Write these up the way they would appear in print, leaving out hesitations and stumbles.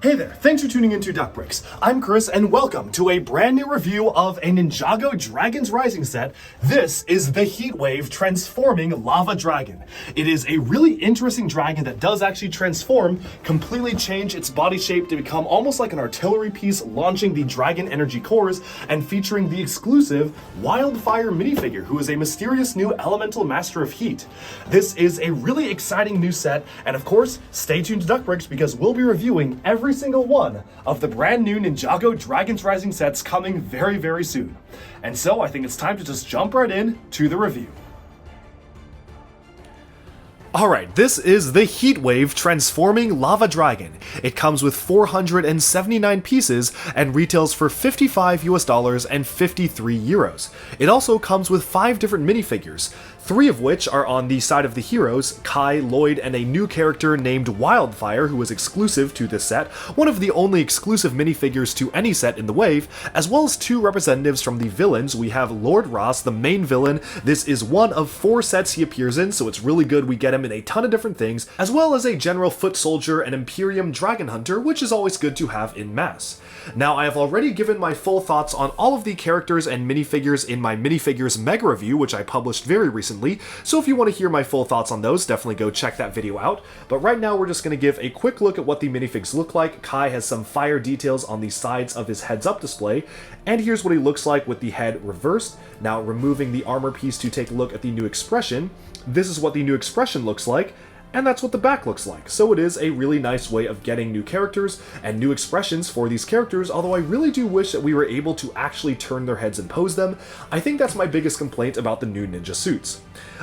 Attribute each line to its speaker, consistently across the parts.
Speaker 1: Hey there, thanks for tuning into Duckbricks. I'm Chris and welcome to a brand new review of a Ninjago Dragon's Rising set. This is the Heatwave Transforming Lava Dragon. It is a really interesting dragon that does actually transform, completely change its body shape to become almost like an artillery piece, launching the dragon energy cores and featuring the exclusive Wildfire minifigure, who is a mysterious new elemental master of heat. This is a really exciting new set, and of course, stay tuned to Duckbricks because we'll be reviewing every single one of the brand new Ninjago Dragon's Rising sets coming very, very soon. And so I think it's time to just jump right in to the review. Alright, this is the Heatwave Transforming Lava Dragon. It comes with 479 pieces and retails for $55 and 53 euros. It also comes with 5 different minifigures, 3 of which are on the side of the heroes, Kai, Lloyd, and a new character named Wildfire, who is exclusive to this set, one of the only exclusive minifigures to any set in the wave, as well as 2 representatives from the villains. We have Lord Ross, the main villain. This is one of 4 sets he appears in, so it's really good we get him in a ton of different things, as well as a general foot soldier and Imperium dragon hunter, which is always good to have in mass. Now, I have already given my full thoughts on all of the characters and minifigures in my Minifigures Mega Review, which I published very recently, so if you want to hear my full thoughts on those, definitely go check that video out. But right now, we're just going to give a quick look at what the minifigs look like. Kai has some fire details on the sides of his heads-up display, and here's what he looks like with the head reversed. Now, removing the armor piece to take a look at the new expression, this is what the new expression looks like, and that's what the back looks like. So it is a really nice way of getting new characters and new expressions for these characters, although I really do wish that we were able to actually turn their heads and pose them. I think that's my biggest complaint about the new ninja suits.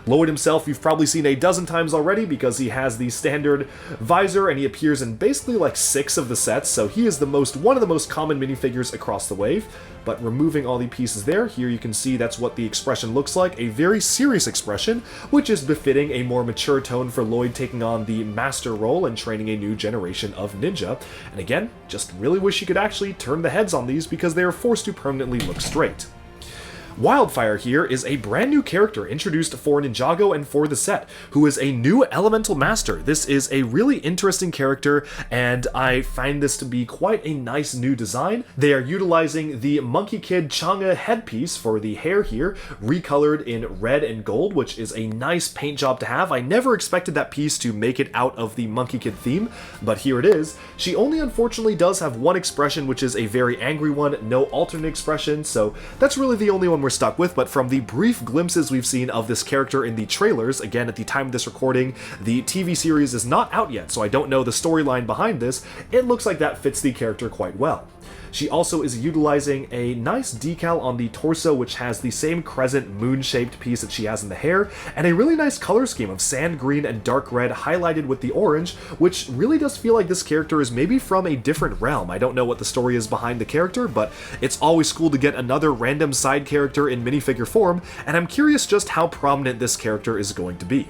Speaker 1: Lloyd himself you've probably seen a dozen times already because he has the standard visor and he appears in basically like 6 of the sets, so he is one of the most common minifigures across the wave. But removing all the pieces there, here you can see that's what the expression looks like, a very serious expression, which is befitting a more mature tone for Lloyd taking on the master role and training a new generation of ninja. And again, just really wish you could actually turn the heads on these because they are forced to permanently look straight. Wildfire here is a brand new character introduced for Ninjago and for the set, who is a new elemental master. This is a really interesting character, and I find this to be quite a nice new design. They are utilizing the Monkey Kid Changa headpiece for the hair here, recolored in red and gold, which is a nice paint job to have. I never expected that piece to make it out of the Monkey Kid theme, but here it is. She only unfortunately does have one expression, which is a very angry one, no alternate expression, so that's really the only one we're stuck with. But from the brief glimpses we've seen of this character in the trailers, again at the time of this recording, the TV series is not out yet, so I don't know the storyline behind this, it looks like that fits the character quite well. She also is utilizing a nice decal on the torso, which has the same crescent moon-shaped piece that she has in the hair, and a really nice color scheme of sand green and dark red highlighted with the orange, which really does feel like this character is maybe from a different realm. I don't know what the story is behind the character, but it's always cool to get another random side character in minifigure form, and I'm curious just how prominent this character is going to be.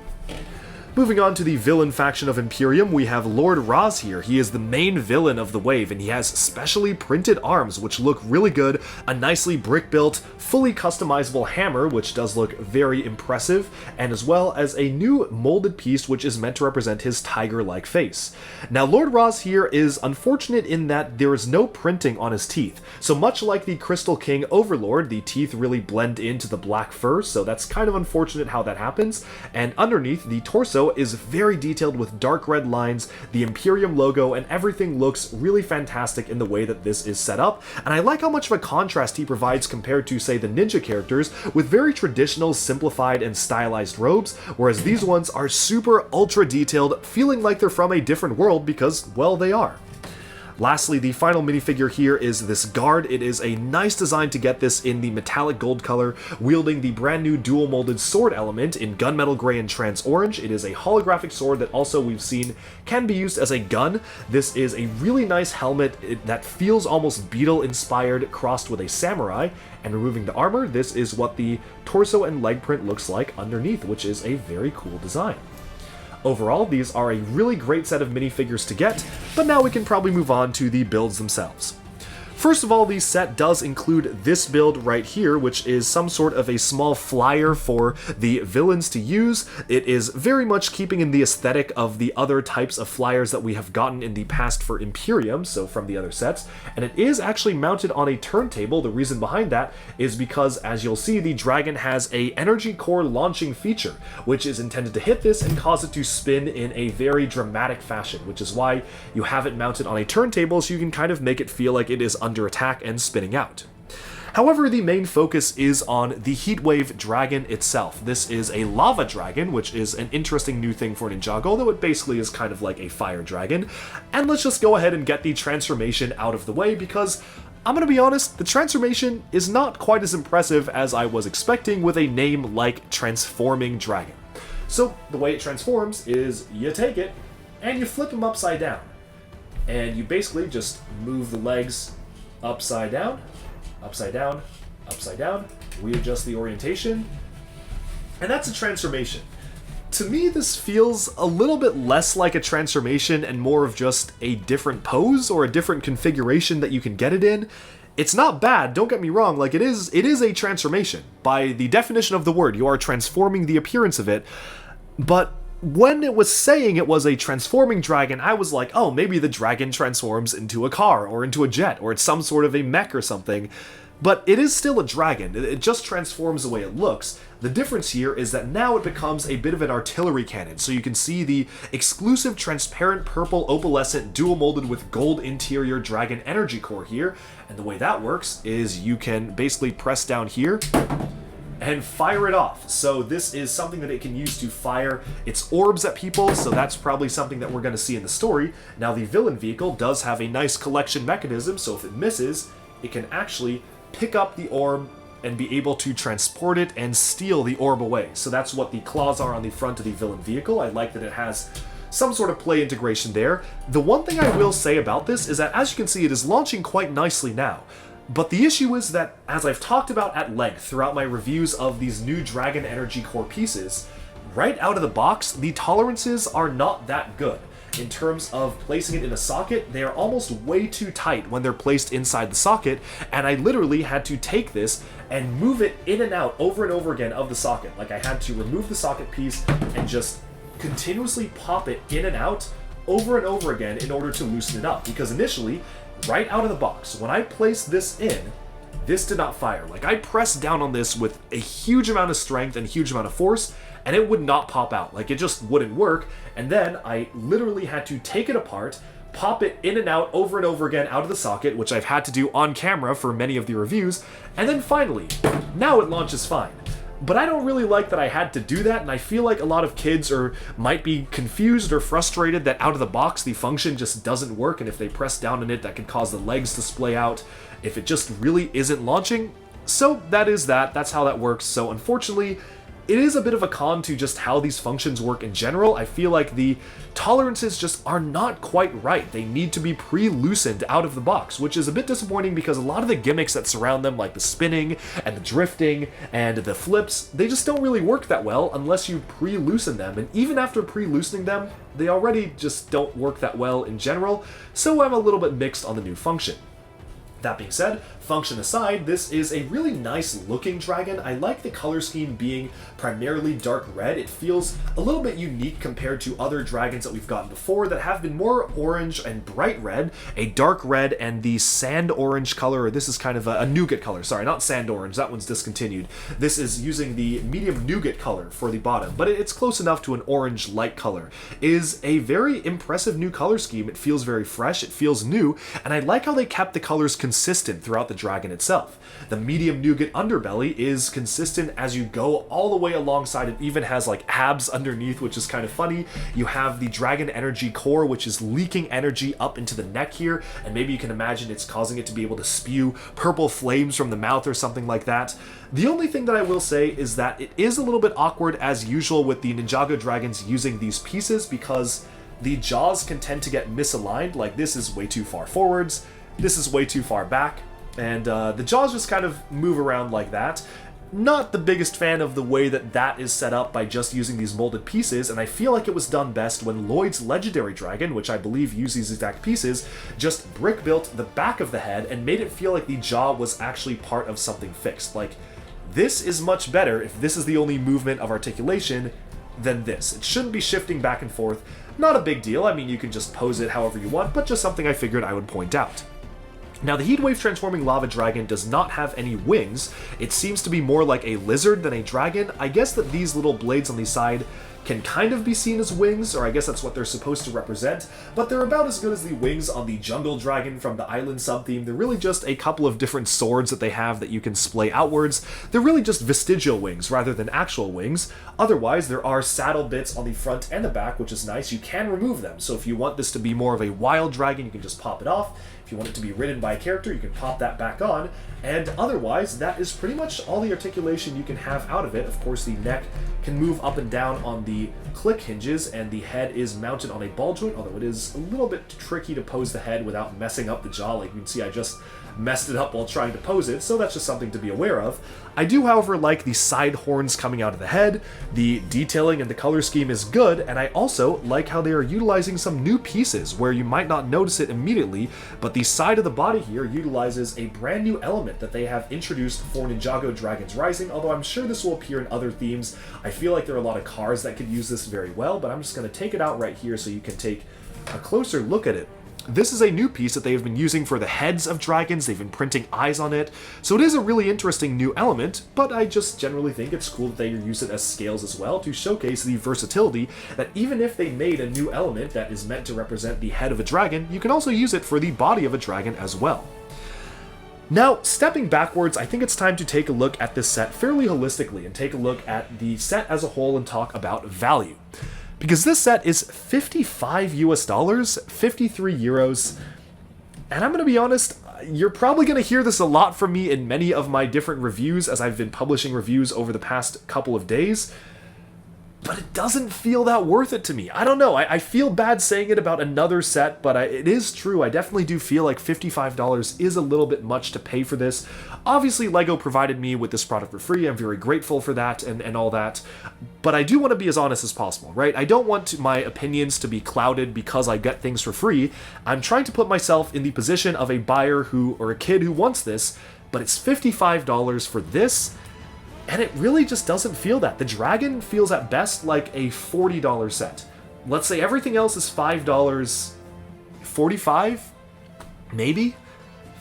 Speaker 1: Moving on to the villain faction of Imperium, we have Lord Raz here. He is the main villain of the wave, and he has specially printed arms, which look really good, a nicely brick-built, fully customizable hammer, which does look very impressive, and as well as a new molded piece, which is meant to represent his tiger-like face. Now, Lord Raz here is unfortunate in that there is no printing on his teeth, so much like the Crystal King Overlord, the teeth really blend into the black fur, so that's kind of unfortunate how that happens, and underneath, the torso is very detailed with dark red lines, the Imperium logo, and everything looks really fantastic in the way that this is set up, and I like how much of a contrast he provides compared to, say, the ninja characters, with very traditional, simplified, and stylized robes, whereas these ones are super ultra detailed, feeling like they're from a different world because, well, they are. Lastly, the final minifigure here is this guard. It is a nice design to get this in the metallic gold color, wielding the brand new dual molded sword element in gunmetal gray and trans orange. It is a holographic sword that also we've seen can be used as a gun. This is a really nice helmet that feels almost beetle inspired, crossed with a samurai. And removing the armor, this is what the torso and leg print looks like underneath, which is a very cool design. Overall, these are a really great set of minifigures to get, but now we can probably move on to the builds themselves. First of all, the set does include this build right here, which is some sort of a small flyer for the villains to use. It is very much keeping in the aesthetic of the other types of flyers that we have gotten in the past for Imperium, so from the other sets, and it is actually mounted on a turntable. The reason behind that is because, as you'll see, the dragon has a energy core launching feature, which is intended to hit this and cause it to spin in a very dramatic fashion, which is why you have it mounted on a turntable, so you can kind of make it feel like it is under attack and spinning out. However, the main focus is on the Heatwave dragon itself. This is a lava dragon, which is an interesting new thing for Ninjago, although it basically is kind of like a fire dragon. And let's just go ahead and get the transformation out of the way, because I'm gonna be honest, the transformation is not quite as impressive as I was expecting with a name like Transforming Dragon. So the way it transforms is you take it and you flip him upside down. And you basically just move the legs upside down, upside down, upside down, readjust the orientation, and that's a transformation. To me, this feels a little bit less like a transformation and more of just a different pose or a different configuration that you can get it in. It's not bad, don't get me wrong, like it is a transformation. By the definition of the word, you are transforming the appearance of it, but when it was saying it was a transforming dragon, I was like, oh, maybe the dragon transforms into a car or into a jet or it's some sort of a mech or something. But it is still a dragon. It just transforms the way it looks. The difference here is that now it becomes a bit of an artillery cannon. So you can see the exclusive transparent purple opalescent dual molded with gold interior dragon energy core here. And the way that works is you can basically press down here and fire it off. So this is something that it can use to fire its orbs at people, so that's probably something that we're going to see in the story. Now the villain vehicle does have a nice collection mechanism, so if it misses, it can actually pick up the orb and be able to transport it and steal the orb away. So that's what the claws are on the front of the villain vehicle. I like that it has some sort of play integration there. The one thing I will say about this is that, as you can see, it is launching quite nicely now. But the issue is that, as I've talked about at length throughout my reviews of these new Dragon Energy Core pieces, right out of the box, the tolerances are not that good. In terms of placing it in a socket, they are almost way too tight when they're placed inside the socket, and I literally had to take this and move it in and out over and over again of the socket. Like, I had to remove the socket piece and just continuously pop it in and out over and over again in order to loosen it up, because initially, right out of the box, when I placed this in, this did not fire. Like, I pressed down on this with a huge amount of strength and huge amount of force, and it would not pop out. Like, it just wouldn't work. And then I literally had to take it apart, pop it in and out over and over again out of the socket, which I've had to do on camera for many of the reviews, and then finally, now it launches fine. But I don't really like that I had to do that, and I feel like a lot of kids might be confused or frustrated that out of the box the function just doesn't work, and if they press down on it, that could cause the legs to splay out if it just really isn't launching. So that is that. That's how that works. So unfortunately, it is a bit of a con to just how these functions work in general. I feel like the tolerances just are not quite right. They need to be pre-loosened out of the box, which is a bit disappointing because a lot of the gimmicks that surround them, like the spinning and the drifting and the flips, they just don't really work that well unless you pre-loosen them. And even after pre-loosening them, they already just don't work that well in general, so I'm a little bit mixed on the new function. That being said, function aside, this is a really nice looking dragon. I like the color scheme being primarily dark red. It feels a little bit unique compared to other dragons that we've gotten before that have been more orange and bright red, a dark red and the sand orange color, or this is kind of a nougat color, sorry, not sand orange, that one's discontinued. This is using the medium nougat color for the bottom, but it's close enough to an orange light color. It is a very impressive new color scheme. It feels very fresh, it feels new, and I like how they kept the colors consistent throughout the dragon itself. The medium nougat underbelly is consistent as you go all the way alongside. It even has like abs underneath, which is kind of funny. You have the dragon energy core, which is leaking energy up into the neck here, and maybe you can imagine it's causing it to be able to spew purple flames from the mouth or something like that. The only thing that I will say is that it is a little bit awkward as usual with the Ninjago dragons using these pieces, because the jaws can tend to get misaligned. Like, this is way too far forwards, this is way too far back, and the jaws just kind of move around like that. not the biggest fan of the way that that is set up by just using these molded pieces, and I feel like it was done best when Lloyd's Legendary Dragon, which I believe used these exact pieces, just brick-built the back of the head and made it feel like the jaw was actually part of something fixed. Like, this is much better if this is the only movement of articulation than this. It shouldn't be shifting back and forth. Not a big deal, I mean, you can just pose it however you want, but just something I figured I would point out. Now, the Heatwave transforming lava dragon does not have any wings. It seems to be more like a lizard than a dragon. I guess that these little blades on the side can kind of be seen as wings, or I guess that's what they're supposed to represent, but they're about as good as the wings on the jungle dragon from the island sub-theme. They're really just a couple of different swords that they have that you can splay outwards. They're really just vestigial wings rather than actual wings. Otherwise, there are saddle bits on the front and the back, which is nice. You can remove them, so if you want this to be more of a wild dragon, you can just pop it off. If you want it to be ridden by a character, you can pop that back on, and otherwise, that is pretty much all the articulation you can have out of it. Of course, the neck can move up and down on the click hinges, and the head is mounted on a ball joint, although it is a little bit tricky to pose the head without messing up the jaw. Like you can see, I just messed it up while trying to pose it, so that's just something to be aware of. I do, however, like the side horns coming out of the head. The detailing and the color scheme is good, and I also like how they are utilizing some new pieces where you might not notice it immediately, but the side of the body here utilizes a brand new element that they have introduced for Ninjago Dragons Rising, although I'm sure this will appear in other themes. I feel like there are a lot of cars that could use this very well, but I'm just going to take it out right here so you can take a closer look at it. This is a new piece that they've been using for the heads of dragons. They've been printing eyes on it, so it is a really interesting new element, but I just generally think it's cool that they use it as scales as well to showcase the versatility that even if they made a new element that is meant to represent the head of a dragon, you can also use it for the body of a dragon as well. Now, stepping backwards, I think it's time to take a look at this set fairly holistically and take a look at the set as a whole and talk about value. Because this set is $55 US, 53 euros, and I'm going to be honest, you're probably going to hear this a lot from me in many of my different reviews as I've been publishing reviews over the past couple of days, but it doesn't feel that worth it to me. I don't know, I feel bad saying it about another set, but it is true. I definitely do feel like $55 is a little bit much to pay for this. Obviously, LEGO provided me with this product for free. I'm very grateful for that and all that, but I do want to be as honest as possible, right? I don't want my opinions to be clouded because I get things for free. I'm trying to put myself in the position of a buyer or a kid who wants this, but it's $55 for this, and it really just doesn't feel that. The dragon feels at best like a $40 set. Let's say everything else is $5, 45, maybe?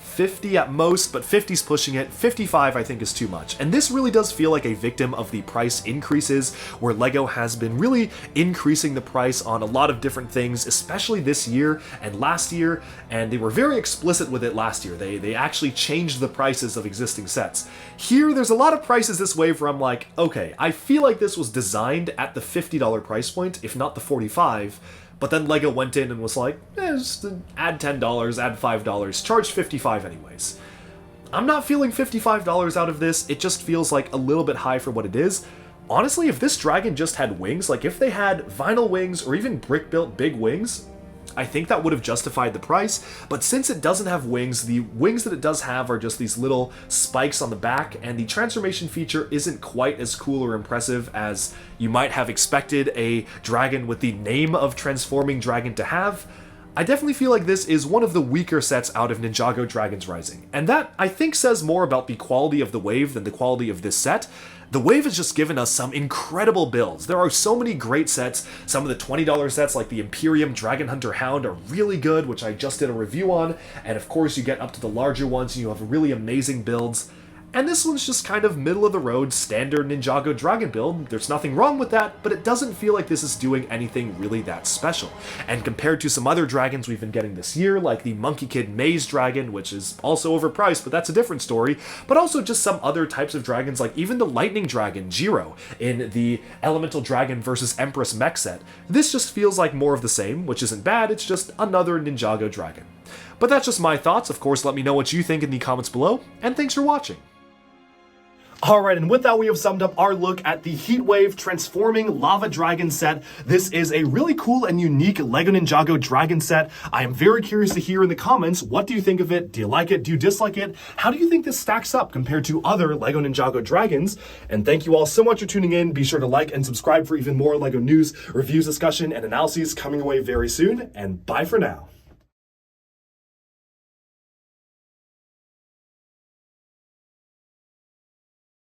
Speaker 1: 50 at most, but 50's pushing it. 55 I think is too much. And this really does feel like a victim of the price increases, where LEGO has been really increasing the price on a lot of different things, especially this year and last year, and they were very explicit with it last year. They actually changed the prices of existing sets. Here, there's a lot of prices this wave where I'm like, okay, I feel like this was designed at the $50 price point, if not the 45, but then LEGO went in and was like, just add $10, add $5, charge $55 anyways. I'm not feeling $55 out of this. It just feels like a little bit high for what it is. Honestly, if this dragon just had wings, like if they had vinyl wings or even brick-built big wings, I think that would have justified the price, but since it doesn't have wings, the wings that it does have are just these little spikes on the back, and the transformation feature isn't quite as cool or impressive as you might have expected a dragon with the name of transforming dragon to have. I definitely feel like this is one of the weaker sets out of Ninjago Dragons Rising, and that, I think, says more about the quality of the wave than the quality of this set. The wave has just given us some incredible builds. There are so many great sets. Some of the $20 sets like the Imperium Dragon Hunter Hound are really good, which I just did a review on, and of course you get up to the larger ones and you have really amazing builds. And this one's just kind of middle-of-the-road standard Ninjago Dragon build. There's nothing wrong with that, but it doesn't feel like this is doing anything really that special. And compared to some other dragons we've been getting this year, like the Monkey Kid Maze Dragon, which is also overpriced, but that's a different story, but also just some other types of dragons, like even the Lightning Dragon, Jiro, in the Elemental Dragon vs. Empress mech set. This just feels like more of the same, which isn't bad, it's just another Ninjago Dragon. But that's just my thoughts. Of course, let me know what you think in the comments below, and thanks for watching. Alright, and with that we have summed up our look at the Heatwave Transforming Lava Dragon set. This is a really cool and unique LEGO Ninjago dragon set. I am very curious to hear in the comments, what do you think of it? Do you like it? Do you dislike it? How do you think this stacks up compared to other LEGO Ninjago dragons? And thank you all so much for tuning in. Be sure to like and subscribe for even more LEGO news, reviews, discussion, and analyses coming away very soon. And bye for now.